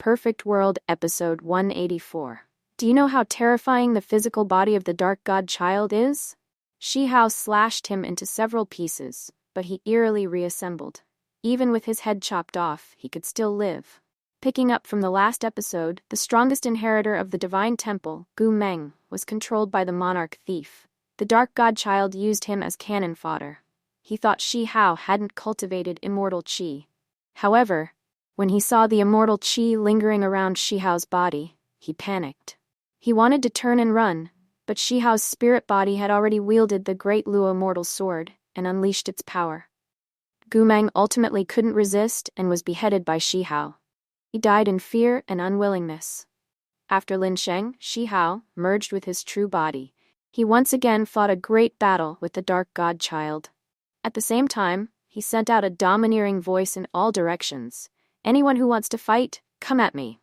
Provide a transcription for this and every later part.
Perfect World, Episode 184. Do you know how terrifying the physical body of the Dark God Child is? Shi Hao slashed him into several pieces, but he eerily reassembled. Even with his head chopped off, he could still live. Picking up from the last episode, the strongest inheritor of the Divine Temple, Meng, was controlled by the monarch thief. The Dark God Child used him as cannon fodder. He thought Shi Hao hadn't cultivated Immortal Qi. However, when he saw the Immortal Qi lingering around Shi Hao's body, he panicked. He wanted to turn and run, but Shi Hao's spirit body had already wielded the Great Luo Immortal Sword and unleashed its power. Meng ultimately couldn't resist and was beheaded by Shi Hao. He died in fear and unwillingness. After Lin Sheng, Shi Hao merged with his true body. He once again fought a great battle with the Dark God Child. At the same time, he sent out a domineering voice in all directions. "Anyone who wants to fight, come at me."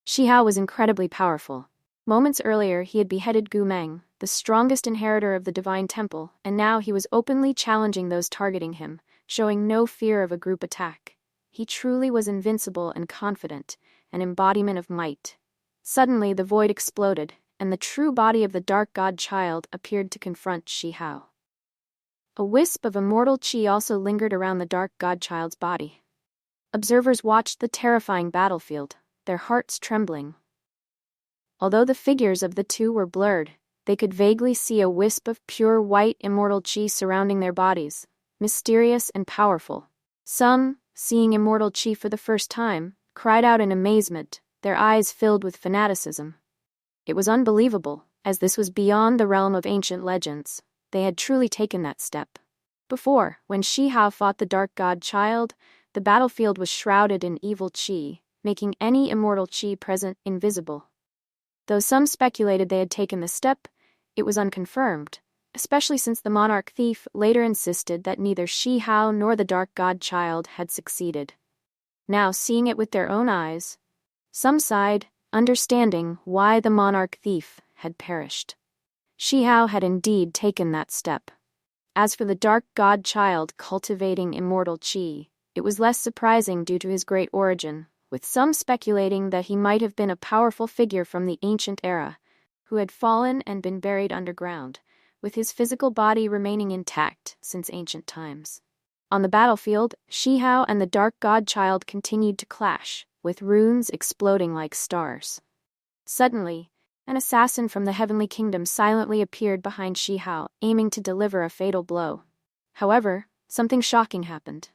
Shi Hao was incredibly powerful. Moments earlier, he had beheaded Meng, the strongest inheritor of the Divine Temple, and now he was openly challenging those targeting him, showing no fear of a group attack. He truly was invincible and confident, an embodiment of might. Suddenly, the void exploded, and the true body of the Dark God Child appeared to confront Shi Hao. A wisp of Immortal Qi also lingered around the Dark God Child's body. Observers watched the terrifying battlefield, their hearts trembling. Although the figures of the two were blurred, they could vaguely see a wisp of pure white Immortal Qi surrounding their bodies, mysterious and powerful. Some, seeing Immortal Qi for the first time, cried out in amazement, their eyes filled with fanaticism. It was unbelievable, as this was beyond the realm of ancient legends. They had truly taken that step. Before, when Shi Hao fought the Dark God Child, the battlefield was shrouded in evil Qi, making any Immortal Qi present invisible. Though some speculated they had taken the step, it was unconfirmed, especially since the monarch thief later insisted that neither Shi Hao nor the Dark God Child had succeeded. Now, seeing it with their own eyes, some sighed, understanding why the monarch thief had perished. Shi Hao had indeed taken that step. As for the Dark God Child cultivating Immortal Qi, it was less surprising due to his great origin, with some speculating that he might have been a powerful figure from the ancient era, who had fallen and been buried underground, with his physical body remaining intact since ancient times. On the battlefield, Shi Hao and the Dark God Child continued to clash, with runes exploding like stars. Suddenly, an assassin from the Heavenly Kingdom silently appeared behind Shi Hao, aiming to deliver a fatal blow. However, something shocking happened.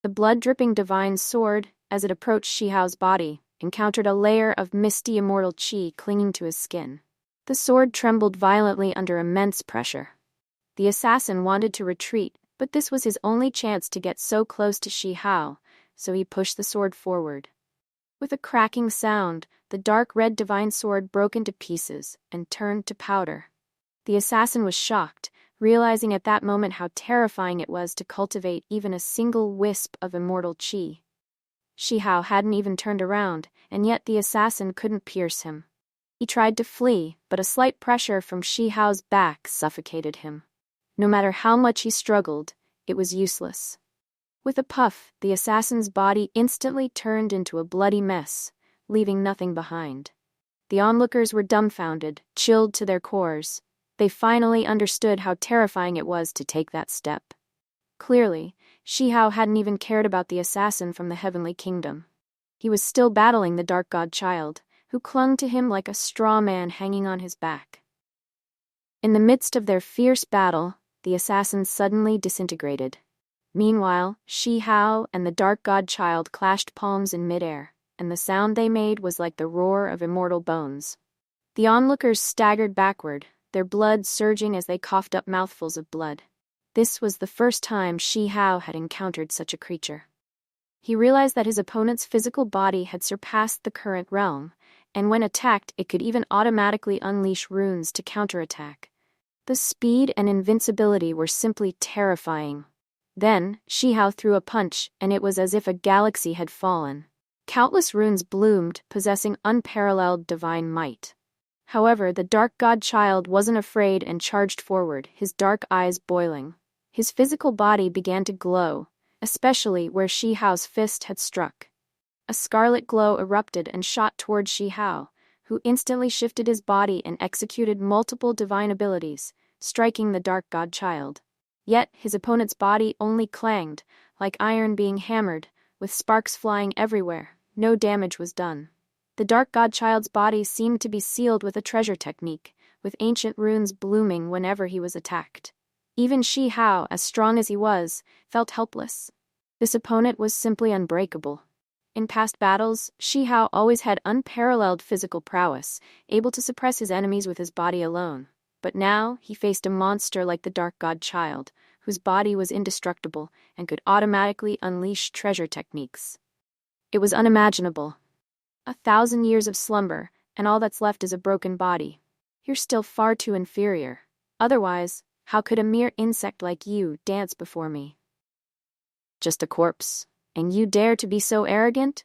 The blood-dripping divine sword, as it approached Shi Hao's body, encountered a layer of misty Immortal Qi clinging to his skin. The sword trembled violently under immense pressure. The assassin wanted to retreat, but this was his only chance to get so close to Shi Hao, so he pushed the sword forward. With a cracking sound, the dark red divine sword broke into pieces and turned to powder. The assassin was shocked, realizing at that moment how terrifying it was to cultivate even a single wisp of Immortal Qi. Shi Hao hadn't even turned around, and yet the assassin couldn't pierce him. He tried to flee, but a slight pressure from Shi Hao's back suffocated him. No matter how much he struggled, it was useless. With a puff, the assassin's body instantly turned into a bloody mess, leaving nothing behind. The onlookers were dumbfounded, chilled to their cores. They finally understood how terrifying it was to take that step. Clearly, Shi Hao hadn't even cared about the assassin from the Heavenly Kingdom. He was still battling the Dark God Child, who clung to him like a straw man hanging on his back. In the midst of their fierce battle, the assassin suddenly disintegrated. Meanwhile, Shi Hao and the Dark God Child clashed palms in midair, and the sound they made was like the roar of immortal bones. The onlookers staggered backward, their blood surging as they coughed up mouthfuls of blood. This was the first time Shi Hao had encountered such a creature. He realized that his opponent's physical body had surpassed the current realm, and when attacked it could even automatically unleash runes to counterattack. The speed and invincibility were simply terrifying. Then, Shi Hao threw a punch, and it was as if a galaxy had fallen. Countless runes bloomed, possessing unparalleled divine might. However, the Dark God Child wasn't afraid and charged forward, his dark eyes boiling. His physical body began to glow, especially where Shi Hao's fist had struck. A scarlet glow erupted and shot toward Shi Hao, who instantly shifted his body and executed multiple divine abilities, striking the dark god child. Yet his opponent's body only clanged, like iron being hammered, with sparks flying everywhere. No damage was done. The dark god child's body seemed to be sealed with a treasure technique, with ancient runes blooming whenever he was attacked. Even Shi Hao, as strong as he was, felt helpless. This opponent was simply unbreakable. In past battles, Shi Hao always had unparalleled physical prowess, able to suppress his enemies with his body alone. But now he faced a monster like the dark god child, whose body was indestructible and could automatically unleash treasure techniques. It was unimaginable. 1,000 years of slumber, and all that's left is a broken body. You're still far too inferior. Otherwise, how could a mere insect like you dance before me? Just a corpse, and you dare to be so arrogant?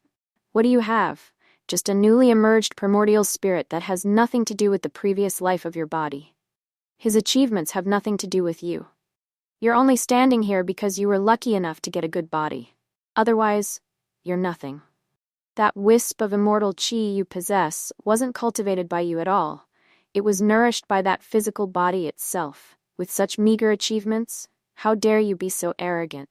What do you have? Just a newly emerged primordial spirit that has nothing to do with the previous life of your body. His achievements have nothing to do with you. You're only standing here because you were lucky enough to get a good body. Otherwise, you're nothing. That wisp of immortal Qi you possess wasn't cultivated by you at all. It was nourished by that physical body itself. With such meager achievements, how dare you be so arrogant?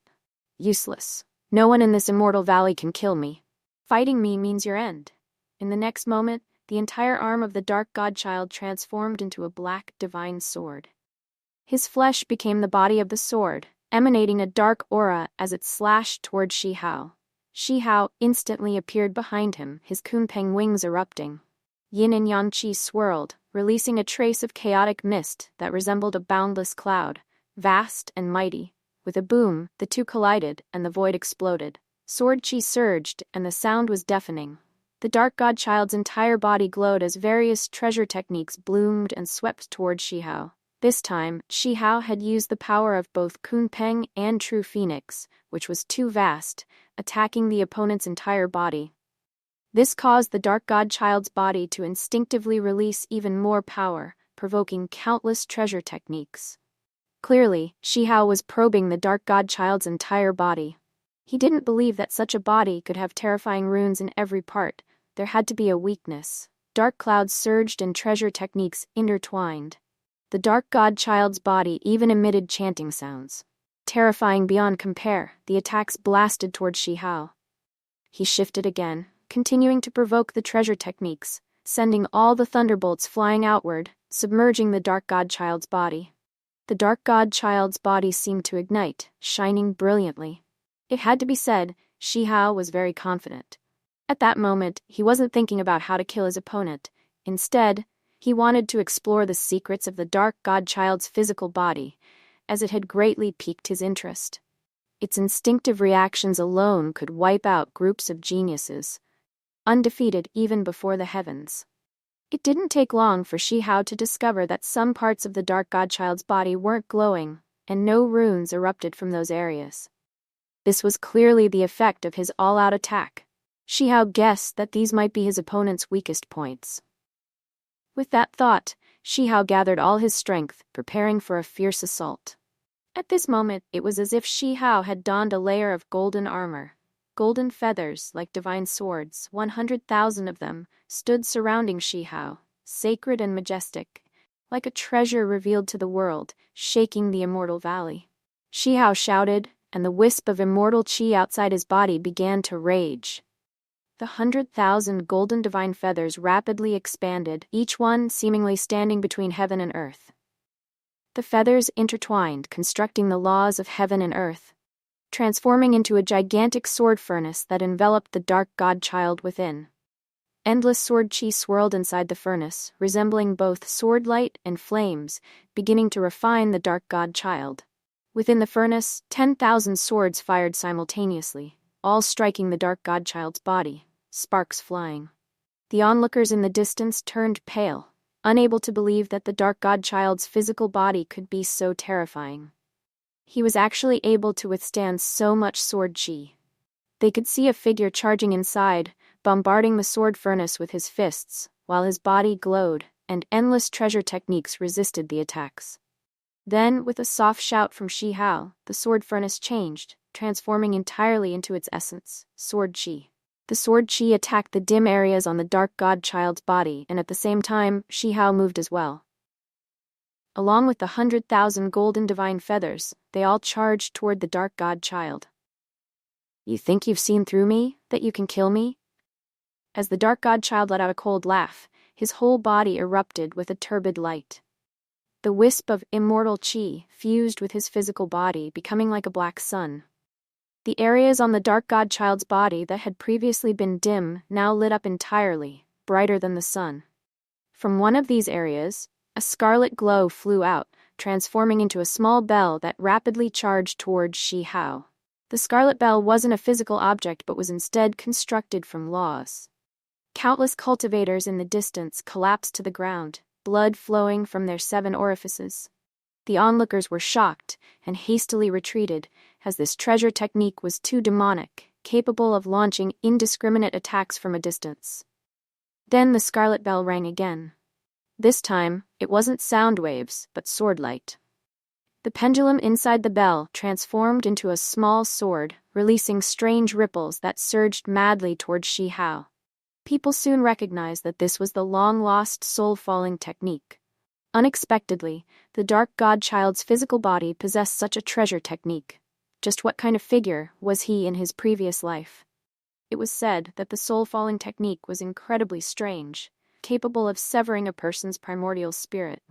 Useless. No one in this immortal valley can kill me. Fighting me means your end. In the next moment, the entire arm of the dark godchild transformed into a black divine sword. His flesh became the body of the sword, emanating a dark aura as it slashed toward Shi Hao. Shi Hao instantly appeared behind him, his kunpeng wings erupting. Yin and yang qi swirled, releasing a trace of chaotic mist that resembled a boundless cloud, vast and mighty. With a boom, the two collided, and the void exploded. Sword qi surged, and the sound was deafening. The dark godchild's entire body glowed as various treasure techniques bloomed and swept toward Shi Hao. This time, Shi Hao had used the power of both kunpeng and true phoenix, which was too vast, attacking the opponent's entire body. This caused the dark godchild's body to instinctively release even more power, provoking countless treasure techniques. Clearly, Shi Hao was probing the dark godchild's entire body. He didn't believe that such a body could have terrifying runes in every part. There had to be a weakness. Dark clouds surged and treasure techniques intertwined. The dark godchild's body even emitted chanting sounds. Terrifying beyond compare, the attacks blasted toward Shi Hao. He shifted again, continuing to provoke the treasure techniques, sending all the thunderbolts flying outward, submerging the dark godchild's body. The dark godchild's body seemed to ignite, shining brilliantly. It had to be said, Shi Hao was very confident. At that moment, he wasn't thinking about how to kill his opponent. Instead, he wanted to explore the secrets of the dark godchild's physical body, as it had greatly piqued his interest. Its instinctive reactions alone could wipe out groups of geniuses, undefeated even before the heavens. It didn't take long for Shi Hao to discover that some parts of the dark godchild's body weren't glowing, and no runes erupted from those areas. This was clearly the effect of his all-out attack. Shi Hao guessed that these might be his opponent's weakest points. With that thought, Shi Hao gathered all his strength, preparing for a fierce assault. At this moment, it was as if Shi Hao had donned a layer of golden armor. Golden feathers, like divine swords, 100,000 of them, stood surrounding Shi Hao, sacred and majestic, like a treasure revealed to the world, shaking the immortal valley. Shi Hao shouted, and the wisp of immortal Qi outside his body began to rage. The 100,000 golden divine feathers rapidly expanded, each one seemingly standing between heaven and earth. The feathers intertwined, constructing the laws of heaven and earth, transforming into a gigantic sword furnace that enveloped the dark godchild within. Endless sword qi swirled inside the furnace, resembling both sword light and flames, beginning to refine the dark godchild. Within the furnace, 10,000 swords fired simultaneously, all striking the dark godchild's body, sparks flying. The onlookers in the distance turned pale, unable to believe that the dark godchild's physical body could be so terrifying. He was actually able to withstand so much sword qi. They could see a figure charging inside, bombarding the sword furnace with his fists, while his body glowed, and endless treasure techniques resisted the attacks. Then, with a soft shout from Shi Hao, the sword furnace changed, transforming entirely into its essence, sword qi. The sword Qi attacked the dim areas on the dark godchild's body, and at the same time, Shi Hao moved as well. Along with the 100,000 golden divine feathers, they all charged toward the dark godchild. You think you've seen through me, that you can kill me? As the dark godchild let out a cold laugh, his whole body erupted with a turbid light. The wisp of Immortal Qi fused with his physical body, becoming like a black sun. The areas on the dark godchild's body that had previously been dim now lit up entirely, brighter than the sun. From one of these areas, a scarlet glow flew out, transforming into a small bell that rapidly charged toward Shi Hao. The scarlet bell wasn't a physical object but was instead constructed from laws. Countless cultivators in the distance collapsed to the ground, blood flowing from their 7 orifices. The onlookers were shocked and hastily retreated, as this treasure technique was too demonic, capable of launching indiscriminate attacks from a distance. Then the scarlet bell rang again. This time, it wasn't sound waves, but sword light. The pendulum inside the bell transformed into a small sword, releasing strange ripples that surged madly toward Shi Hao. People soon recognized that this was the long-lost soul-falling technique. Unexpectedly, the dark godchild's physical body possessed such a treasure technique. Just what kind of figure was he in his previous life? It was said that the soul-falling technique was incredibly strange, capable of severing a person's primordial spirit.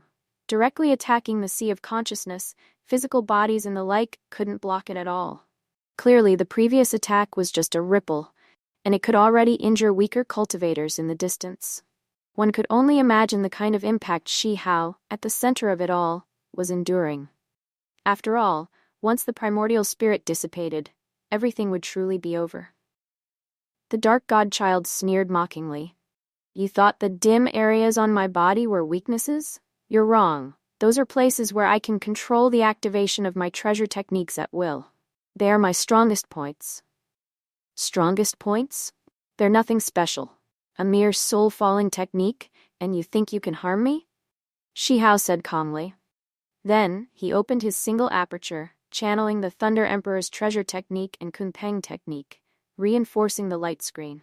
Directly attacking the sea of consciousness, physical bodies and the like couldn't block it at all. Clearly, the previous attack was just a ripple, and it could already injure weaker cultivators in the distance. One could only imagine the kind of impact Shi Hao, at the center of it all, was enduring. After all, once the primordial spirit dissipated, everything would truly be over. The dark godchild sneered mockingly. You thought the dim areas on my body were weaknesses? You're wrong. Those are places where I can control the activation of my treasure techniques at will. They are my strongest points. Strongest points? They're nothing special. A mere soul-falling technique, and you think you can harm me? Shi Hao said calmly. Then, he opened his single aperture, channeling the Thunder Emperor's treasure technique and Kunpeng technique, reinforcing the light screen.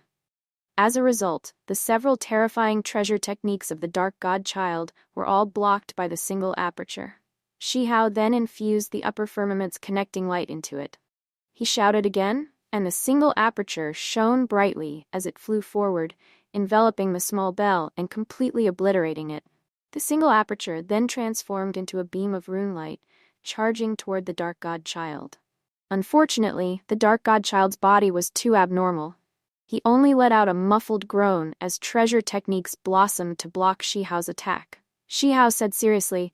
As a result, the several terrifying treasure techniques of the Dark Godchild were all blocked by the single aperture. Shi Hao then infused the upper firmament's connecting light into it. He shouted again, and the single aperture shone brightly as it flew forward, enveloping the small bell and completely obliterating it. The single aperture then transformed into a beam of rune light, charging toward the Dark Godchild. Unfortunately, the Dark Godchild's body was too abnormal. He only let out a muffled groan as treasure techniques blossomed to block Shi Hao's attack. Shi Hao said seriously,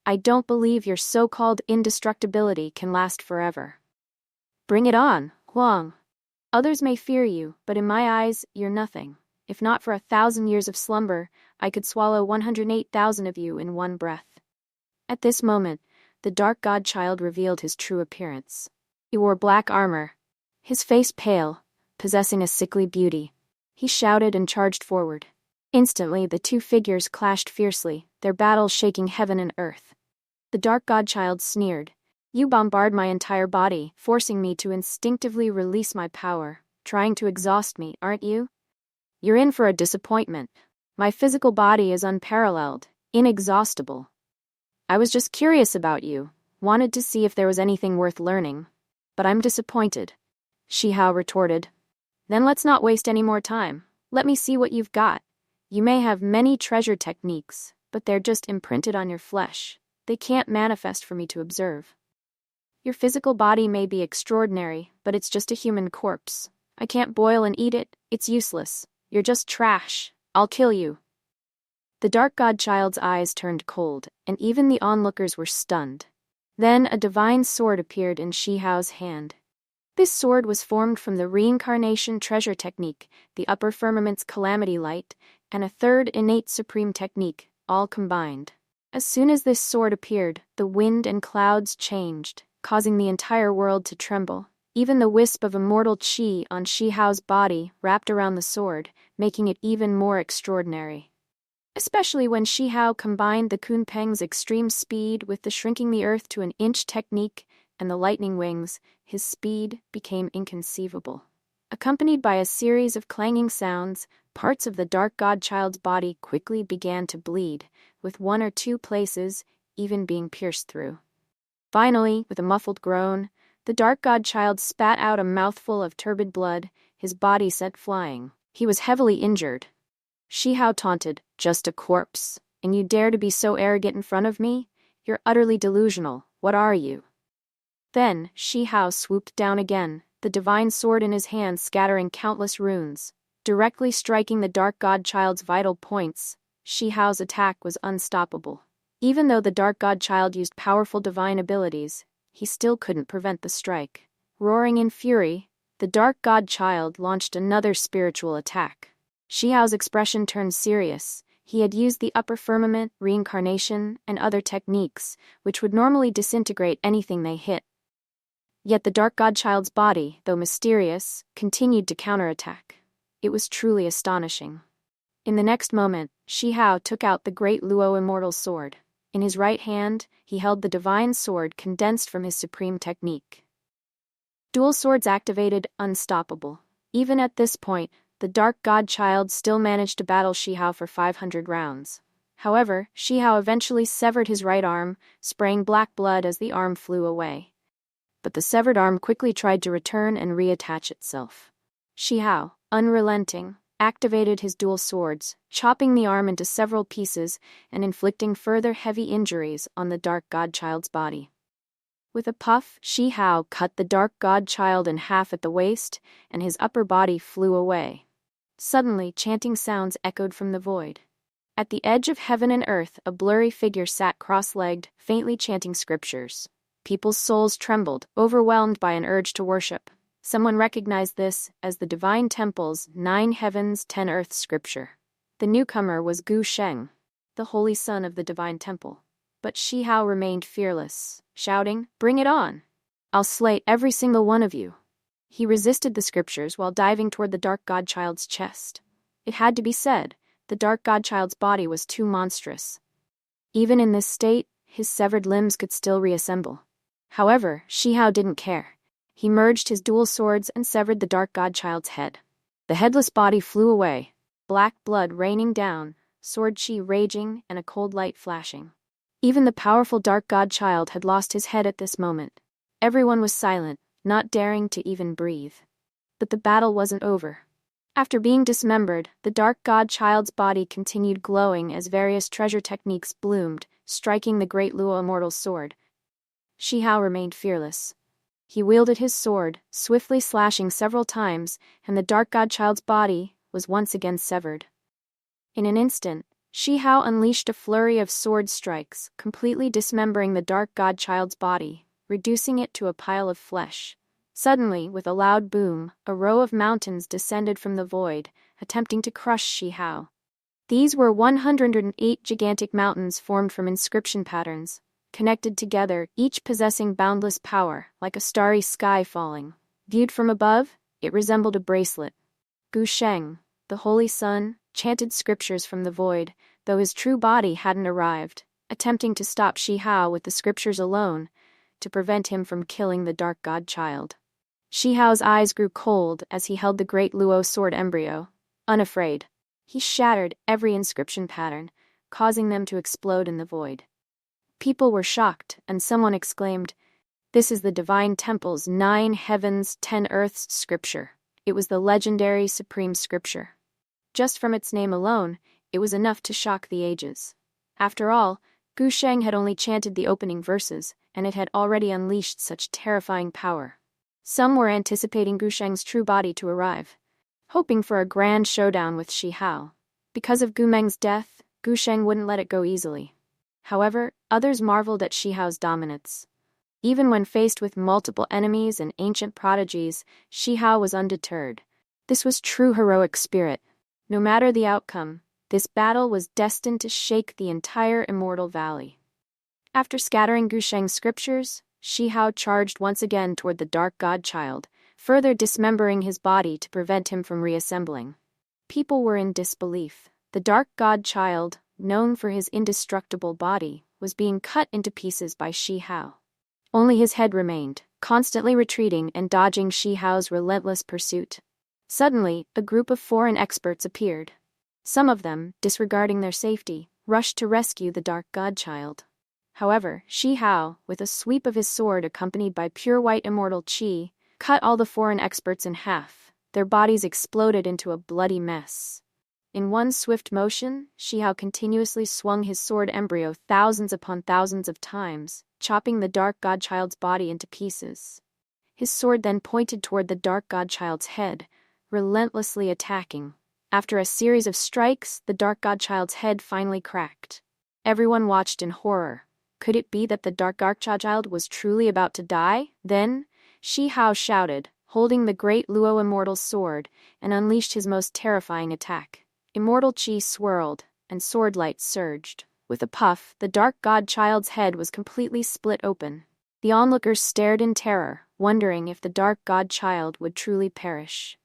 I don't believe your so-called indestructibility can last forever. Bring it on, Huang. Others may fear you, but in my eyes, you're nothing. If not for 1,000 years of slumber, I could swallow 108,000 of you in one breath. At this moment, the Dark Godchild revealed his true appearance. He wore black armor, his face pale, possessing a sickly beauty. He shouted and charged forward. Instantly, the two figures clashed fiercely, their battle shaking heaven and earth. The Dark Godchild sneered. You bombard my entire body, forcing me to instinctively release my power, trying to exhaust me, aren't you? You're in for a disappointment. My physical body is unparalleled, inexhaustible. I was just curious about you, wanted to see if there was anything worth learning. But I'm disappointed, Shi Hao retorted. Then let's not waste any more time. Let me see what you've got. You may have many treasure techniques, but they're just imprinted on your flesh. They can't manifest for me to observe. Your physical body may be extraordinary, but it's just a human corpse. I can't boil and eat it, it's useless. You're just trash. I'll kill you. The Dark Godchild's eyes turned cold, and even the onlookers were stunned. Then a divine sword appeared in Shi Hao's hand. This sword was formed from the reincarnation treasure technique, the upper firmament's calamity light, and a third innate supreme technique, all combined. As soon as this sword appeared, the wind and clouds changed, causing the entire world to tremble. Even the wisp of Immortal Qi on Shi Hao's body wrapped around the sword, making it even more extraordinary. Especially when Shi Hao combined the Kunpeng's extreme speed with the shrinking the earth to an inch technique and the lightning wings, his speed became inconceivable. Accompanied by a series of clanging sounds, parts of the dark godchild's body quickly began to bleed, with one or two places even being pierced through. Finally, with a muffled groan, the dark godchild spat out a mouthful of turbid blood, his body set flying. He was heavily injured. Shi Hao taunted, "Just a corpse, and you dare to be so arrogant in front of me? You're utterly delusional. What are you?" Then, Shi Hao swooped down again, the divine sword in his hand scattering countless runes. Directly striking the dark godchild's vital points, Shi Hao's attack was unstoppable. Even though the dark godchild used powerful divine abilities, he still couldn't prevent the strike. Roaring in fury, the dark godchild launched another spiritual attack. Shi Hao's expression turned serious. He had used the upper firmament, reincarnation, and other techniques, which would normally disintegrate anything they hit. Yet the dark godchild's body, though mysterious, continued to counterattack. It was truly astonishing. In the next moment, Shi Hao took out the great Luo immortal sword. In his right hand, he held the divine sword condensed from his supreme technique. Dual swords activated, unstoppable. Even at this point, the dark godchild still managed to battle Shi Hao for 500 rounds. However, Shi Hao eventually severed his right arm, spraying black blood as the arm flew away. But the severed arm quickly tried to return and reattach itself. Shi Hao, unrelenting, activated his dual swords, chopping the arm into several pieces and inflicting further heavy injuries on the dark godchild's body. With a puff, Shi Hao cut the dark godchild in half at the waist, and his upper body flew away. Suddenly, chanting sounds echoed from the void. At the edge of heaven and earth, a blurry figure sat cross-legged, faintly chanting scriptures. People's souls trembled, overwhelmed by an urge to worship. Someone recognized this as the Divine Temple's 9 heavens, 10 earths scripture. The newcomer was Gu Sheng, the holy son of the Divine Temple. But Shi Hao remained fearless, shouting, "Bring it on! I'll slay every single one of you." He resisted the scriptures while diving toward the dark godchild's chest. It had to be said, the dark godchild's body was too monstrous. Even in this state, his severed limbs could still reassemble. However, Shi Hao didn't care. He merged his dual swords and severed the dark godchild's head. The headless body flew away, black blood raining down, sword chi raging, and a cold light flashing. Even the powerful dark godchild had lost his head at this moment. Everyone was silent, not daring to even breathe. But the battle wasn't over. After being dismembered, the dark godchild's body continued glowing as various treasure techniques bloomed, striking the great Luo immortal sword. Shi Hao remained fearless. He wielded his sword, swiftly slashing several times, and the dark godchild's body was once again severed. In an instant, Shi Hao unleashed a flurry of sword strikes, completely dismembering the dark godchild's body, reducing it to a pile of flesh. Suddenly, with a loud boom, a row of mountains descended from the void, attempting to crush Shi Hao. These were 108 gigantic mountains formed from inscription patterns, connected together, each possessing boundless power, like a starry sky falling. Viewed from above, it resembled a bracelet. Gu Sheng, the holy son, chanted scriptures from the void, though his true body hadn't arrived, attempting to stop Shi Hao with the scriptures alone, to prevent him from killing the dark godchild. Shi Hao's eyes grew cold as he held the great Luo sword embryo. Unafraid, he shattered every inscription pattern, causing them to explode in the void. People were shocked, and someone exclaimed, "This is the Divine Temple's 9 heavens, 10 earths scripture." It was the legendary supreme scripture. Just from its name alone, it was enough to shock the ages. After all, Gu Sheng had only chanted the opening verses, and it had already unleashed such terrifying power. Some were anticipating Gu Sheng's true body to arrive, hoping for a grand showdown with Shi Hao. Because of Gu Meng's death, Gu Sheng wouldn't let it go easily. However, others marveled at Shi Hao's dominance. Even when faced with multiple enemies and ancient prodigies, Shi Hao was undeterred. This was true heroic spirit. No matter the outcome, this battle was destined to shake the entire Immortal Valley. After scattering Gu Sheng's scriptures, Shi Hao charged once again toward the dark godchild, further dismembering his body to prevent him from reassembling. People were in disbelief. The dark godchild, known for his indestructible body, was being cut into pieces by Shi Hao. Only his head remained, constantly retreating and dodging Shi Hao's relentless pursuit. Suddenly, a group of foreign experts appeared. Some of them, disregarding their safety, rushed to rescue the dark godchild. However, Shi Hao, with a sweep of his sword accompanied by pure white immortal Qi, cut all the foreign experts in half. Their bodies exploded into a bloody mess. In one swift motion, Shi Hao continuously swung his sword embryo thousands upon thousands of times, chopping the dark godchild's body into pieces. His sword then pointed toward the dark godchild's head, relentlessly attacking. After a series of strikes, the dark godchild's head finally cracked. Everyone watched in horror. Could it be that the dark godchild was truly about to die? Then, Shi Hao shouted, holding the great Luo immortal sword, and unleashed his most terrifying attack. Immortal Qi swirled, and sword light surged. With a puff, the dark godchild's head was completely split open. The onlookers stared in terror, wondering if the dark godchild would truly perish.